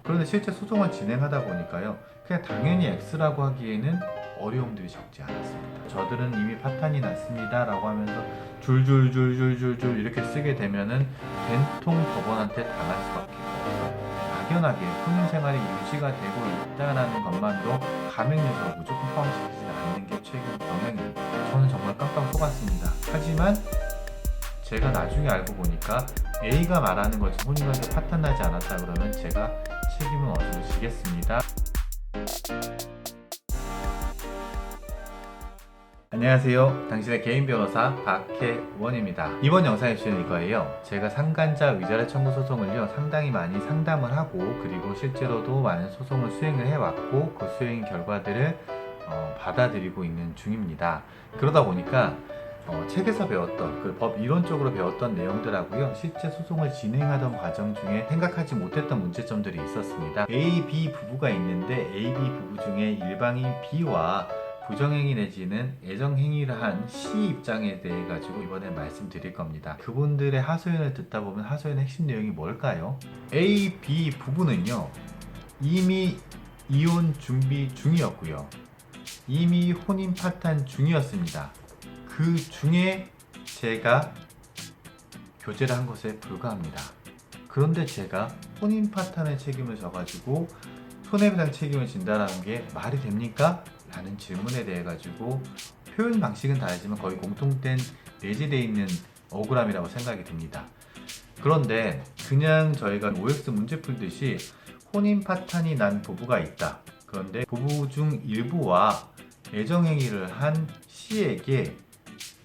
그런데 실제 소송을 진행하다 보니까요, 그냥 당연히 X라고 하기에는 어려움들이 적지 않았습니다. 저들은 이미 파탄이 났습니다 라고 하면서 줄줄줄줄줄줄 이렇게 쓰게 되면은 된통 법원한테 당할 수밖에 없어요. 막연하게 혼인 생활이 유지가 되고 있다라는 것만으로 가맹 요소를 무조건 포함시키지 않는 게 최근 경향입니다. 저는 정말 깜빡 속았습니다. 하지만 제가 나중에 알고 보니까 A가 말하는 것처럼 혼인관계 파탄나지 않았다 그러면 제가 책임은 어디로 지겠습니다. 안녕하세요. 당신의 개인 변호사 박혜원입니다. 이번 영상의 주제는 이거예요. 제가 상간자 위자료 청구 소송을요 상당히 많이 상담을 하고, 그리고 실제로도 많은 소송을 수행을 해왔고, 그 수행 결과들을 받아들이고 있는 중입니다. 그러다 보니까 책에서 배웠던 그 법 이론적으로 배웠던 내용들하고요, 실제 소송을 진행하던 과정 중에 생각하지 못했던 문제점들이 있었습니다. A, B 부부가 있는데 A, B 부부 중에 일방인 B와 부정행위 내지는 애정행위를 한 C 입장에 대해 가지고 이번에 말씀드릴 겁니다. 그분들의 하소연을 듣다 보면 하소연의 핵심 내용이 뭘까요? A, B 부부는요 이미 이혼 준비 중이었고요, 이미 혼인 파탄 중이었습니다. 그 중에 제가 교제를 한 것에 불과합니다. 그런데 제가 혼인 파탄의 책임을 져가지고 손해배상 책임을 진다라는 게 말이 됩니까? 라는 질문에 대해 가지고 표현 방식은 다르지만 거의 공통된 내재되어 있는 억울함이라고 생각이 듭니다. 그런데 그냥 저희가 OX 문제 풀듯이 혼인 파탄이 난 부부가 있다. 그런데 부부 중 일부와 애정행위를 한 C에게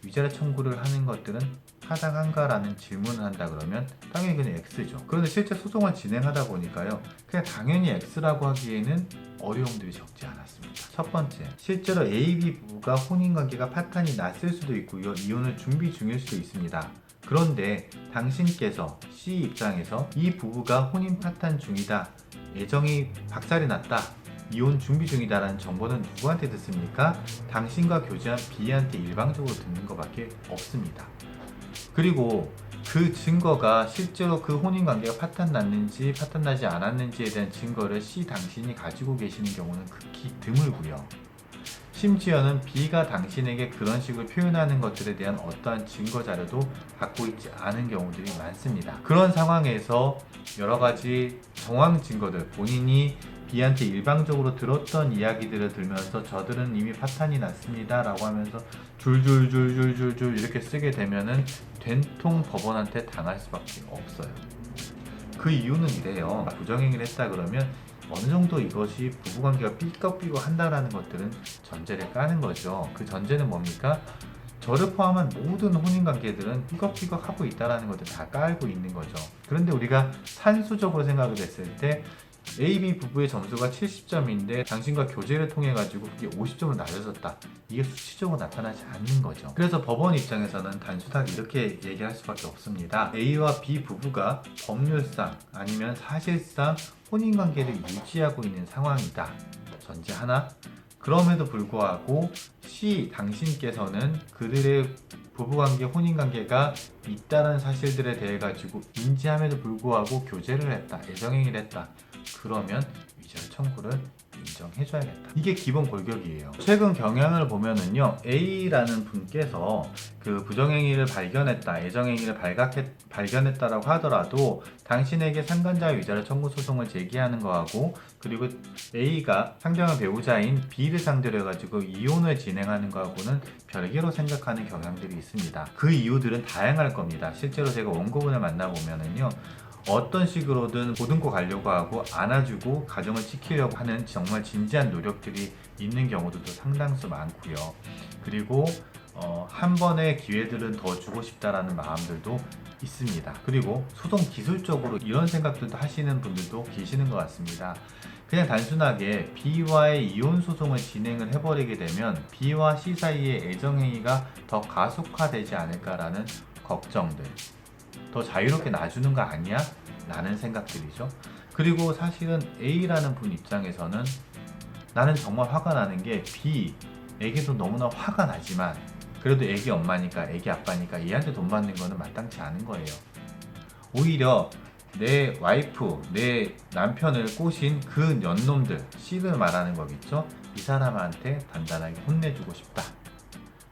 위자료 청구를 하는 것들은 타당한가라는 질문을 한다 그러면 당연히 그냥 X죠. 그런데 실제 소송을 진행하다 보니까요, 그냥 당연히 X라고 하기에는 어려움들이 적지 않았습니다. 첫 번째, 실제로 A, B 부부가 혼인관계가 파탄이 났을 수도 있고요, 이혼을 준비 중일 수도 있습니다. 그런데 당신께서 C 입장에서 이 부부가 혼인 파탄 중이다, 애정이 박살이 났다, 이혼 준비 중이다라는 정보는 누구한테 듣습니까? 당신과 교제한 B한테 일방적으로 듣는 것밖에 없습니다. 그리고 그 증거가 실제로 그 혼인관계가 파탄났는지 파탄나지 않았는지에 대한 증거를 C 당신이 가지고 계시는 경우는 극히 드물고요. 심지어는 B가 당신에게 그런 식으로 표현하는 것들에 대한 어떠한 증거 자료도 갖고 있지 않은 경우들이 많습니다. 그런 상황에서 여러 가지 정황 증거들, 본인이 B한테 일방적으로 들었던 이야기들을 들면서 저들은 이미 파탄이 났습니다 라고 하면서 줄줄줄줄줄줄 이렇게 쓰게 되면은 된통 법원한테 당할 수밖에 없어요. 그 이유는 이래요. 부정행위를 했다 그러면 어느 정도 이것이 부부관계가 삐걱삐걱 한다라는 것들은 전제를 까는 거죠. 그 전제는 뭡니까? 저를 포함한 모든 혼인관계들은 삐걱삐걱 하고 있다라는 것들 다 깔고 있는 거죠. 그런데 우리가 산수적으로 생각을 했을 때 A, B 부부의 점수가 70점인데 당신과 교제를 통해 가지고 그게 50점으로 낮아졌다. 이게 수치적으로 나타나지 않는 거죠. 그래서 법원 입장에서는 단순하게 이렇게 얘기할 수밖에 없습니다. A와 B 부부가 법률상 아니면 사실상 혼인관계를 유지하고 있는 상황이다. 전제 하나. 그럼에도 불구하고 C 당신께서는 그들의 부부관계, 혼인관계가 있다는 사실들에 대해 가지고 인지함에도 불구하고 교제를 했다, 애정행위를 했다. 그러면 위자료 청구를 인정해줘야겠다. 이게 기본 골격이에요. 최근 경향을 보면은요, A라는 분께서 그 부정행위를 발견했다, 애정행위를 발견했다라고 하더라도 당신에게 상간자 위자료 청구 소송을 제기하는 거하고, 그리고 A가 상대방 배우자인 B를 상대로 해가지고 이혼을 진행하는 거하고는 별개로 생각하는 경향들이 있습니다. 그 이유들은 다양할 겁니다. 실제로 제가 원고분을 만나보면은요, 어떤 식으로든 보듬고 가려고 하고 안아주고 가정을 지키려고 하는 정말 진지한 노력들이 있는 경우도 상당수 많고요. 그리고 한 번의 기회들은 더 주고 싶다라는 마음들도 있습니다. 그리고 소송 기술적으로 이런 생각들도 하시는 분들도 계시는 것 같습니다. 그냥 단순하게 B와의 이혼 소송을 진행을 해버리게 되면 B와 C 사이의 애정행위가 더 가속화되지 않을까라는 걱정들, 더 자유롭게 놔주는 거 아니야? 라는 생각들이죠. 그리고 사실은 A라는 분 입장에서는 나는 정말 화가 나는 게 B에게도 너무나 화가 나지만 그래도 애기 엄마니까, 애기 아빠니까 얘한테 돈 받는 거는 마땅치 않은 거예요. 오히려 내 와이프, 내 남편을 꼬신 그 년놈들, C를 말하는 거겠죠. 이 사람한테 단단하게 혼내주고 싶다.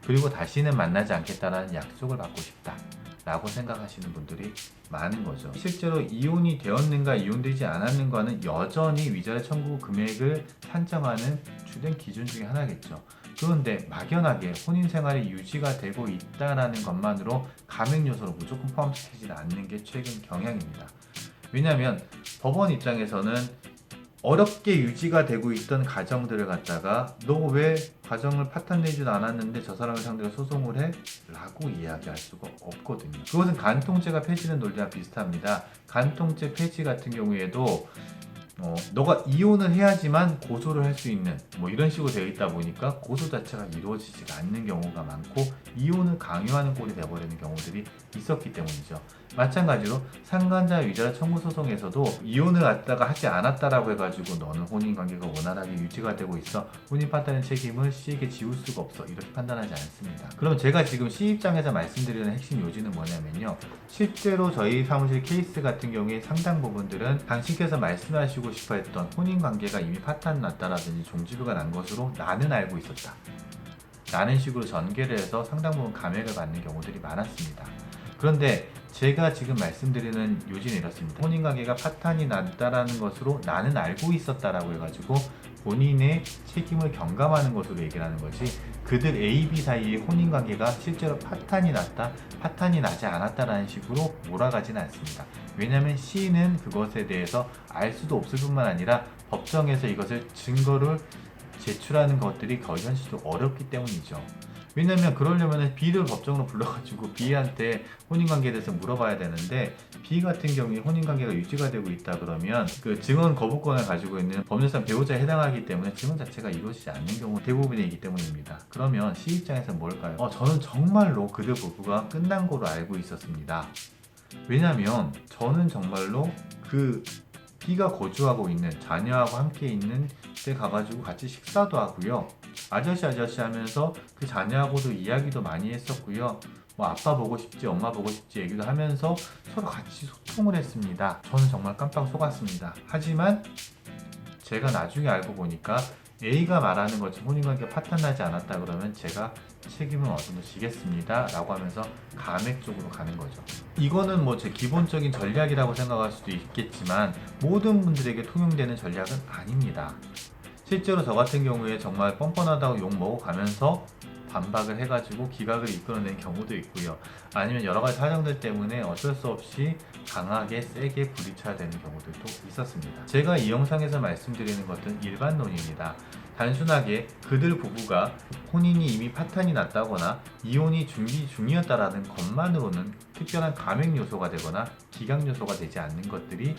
그리고 다시는 만나지 않겠다라는 약속을 받고 싶다 라고 생각하시는 분들이 많은 거죠. 실제로 이혼이 되었는가 이혼되지 않았는가는 여전히 위자료 청구 금액을 산정하는 주된 기준 중에 하나겠죠. 그런데 막연하게 혼인 생활이 유지가 되고 있다는 것만으로 감액 요소로 무조건 포함시키지 않는 게 최근 경향입니다. 왜냐하면 법원 입장에서는 어렵게 유지가 되고 있던 가정들을 갖다가 너 왜 가정을 파탄내지도 않았는데 저 사람을 상대로 소송을 해? 라고 이야기할 수가 없거든요. 그것은 간통죄가 폐지된 논리와 비슷합니다. 간통죄 폐지 같은 경우에도 너가 이혼을 해야지만 고소를 할 수 있는 이런 식으로 되어 있다 보니까 고소 자체가 이루어지지가 않는 경우가 많고 이혼을 강요하는 꼴이 되어버리는 경우들이 있었기 때문이죠. 마찬가지로 상간자 위자료 청구 소송에서도 이혼을 갖다가 하지 않았다라고 해가지고 너는 혼인관계가 원활하게 유지가 되고 있어 혼인 파탄의 책임을 C에게 지울 수가 없어 이렇게 판단하지 않습니다. 그럼 제가 지금 C 입장에서 말씀드리는 핵심 요지는 뭐냐면요, 실제로 저희 사무실 케이스 같은 경우에 상당 부분들은 당신께서 말씀하시고 싶어 했던 혼인관계가 이미 파탄 났다라든지 종지부가 난 것으로 나는 알고 있었다 라는 식으로 전개를 해서 상당 부분 감액을 받는 경우들이 많았습니다. 그런데 제가 지금 말씀드리는 요지는 이렇습니다. 혼인관계가 파탄이 났다라는 것으로 나는 알고 있었다라고 해가지고 본인의 책임을 경감하는 것으로 얘기를 하는 거지, 그들 A, B 사이의 혼인관계가 실제로 파탄이 났다, 파탄이 나지 않았다라는 식으로 몰아가지는 않습니다. 왜냐하면 C는 그것에 대해서 알 수도 없을 뿐만 아니라 법정에서 이것을 증거를 제출하는 것들이 거의 현실적으로 어렵기 때문이죠. 왜냐면 그러려면 B를 법정으로 불러가지고 B한테 혼인관계에 대해서 물어봐야 되는데, B 같은 경우에 혼인관계가 유지가 되고 있다 그러면 그 증언 거부권을 가지고 있는 법률상 배우자에 해당하기 때문에 증언 자체가 이루어지지 않는 경우 대부분이기 때문입니다. 그러면 C 입장에서 뭘까요? 저는 정말로 그들 부부가 끝난 거로 알고 있었습니다. 왜냐면 저는 정말로 그 B가 거주하고 있는 자녀하고 함께 있는 데 가가지고 같이 식사도 하고요, 아저씨 하면서 그 자녀하고도 이야기도 많이 했었고요, 아빠 보고 싶지 엄마 보고 싶지 얘기도 하면서 서로 같이 소통을 했습니다. 저는 정말 깜빡 속았습니다. 하지만 제가 나중에 알고 보니까 A가 말하는 것처럼 혼인관계가 파탄나지 않았다 그러면 제가 책임은 어느 정도 지겠습니다 라고 하면서 감액 쪽으로 가는 거죠. 이거는 제 기본적인 전략이라고 생각할 수도 있겠지만 모든 분들에게 통용되는 전략은 아닙니다. 실제로 저 같은 경우에 정말 뻔뻔하다고 욕 먹어가면서 반박을 해가지고 기각을 이끌어낸 경우도 있고요, 아니면 여러가지 사정들 때문에 어쩔 수 없이 강하게 세게 부딪혀야 되는 경우들도 있었습니다. 제가 이 영상에서 말씀드리는 것은 일반론입니다. 단순하게 그들 부부가 혼인이 이미 파탄이 났다거나 이혼이 준비 중이었다라는 것만으로는 특별한 감액 요소가 되거나 기각 요소가 되지 않는 것들이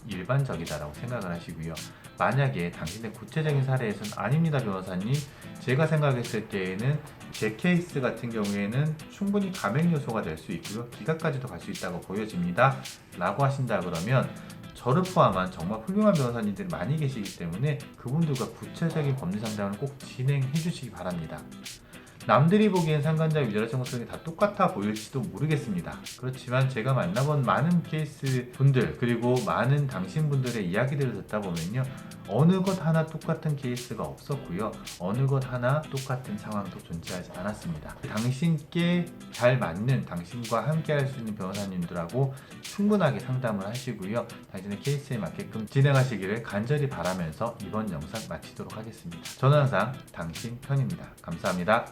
일반적이다라고 생각을 하시고요. 만약에 당신의 구체적인 사례에서는 아닙니다 변호사님, 제가 생각했을 때에는 제 케이스 같은 경우에는 충분히 감액 요소가 될 수 있고요, 기각까지도 갈 수 있다고 보여집니다 라고 하신다 그러면 저를 포함한 정말 훌륭한 변호사님들이 많이 계시기 때문에 그분들과 구체적인 법리 상담을 꼭 진행해 주시기 바랍니다. 남들이 보기엔 상간자 위자료 청구 소송이 다 똑같아 보일지도 모르겠습니다. 그렇지만 제가 만나본 많은 케이스 분들 그리고 많은 당신분들의 이야기들을 듣다 보면요, 어느 것 하나 똑같은 케이스가 없었고요, 어느 것 하나 똑같은 상황도 존재하지 않았습니다. 당신께 잘 맞는, 당신과 함께 할 수 있는 변호사님들하고 충분하게 상담을 하시고요, 당신의 케이스에 맞게끔 진행하시기를 간절히 바라면서 이번 영상 마치도록 하겠습니다. 저는 항상 당신 편입니다. 감사합니다.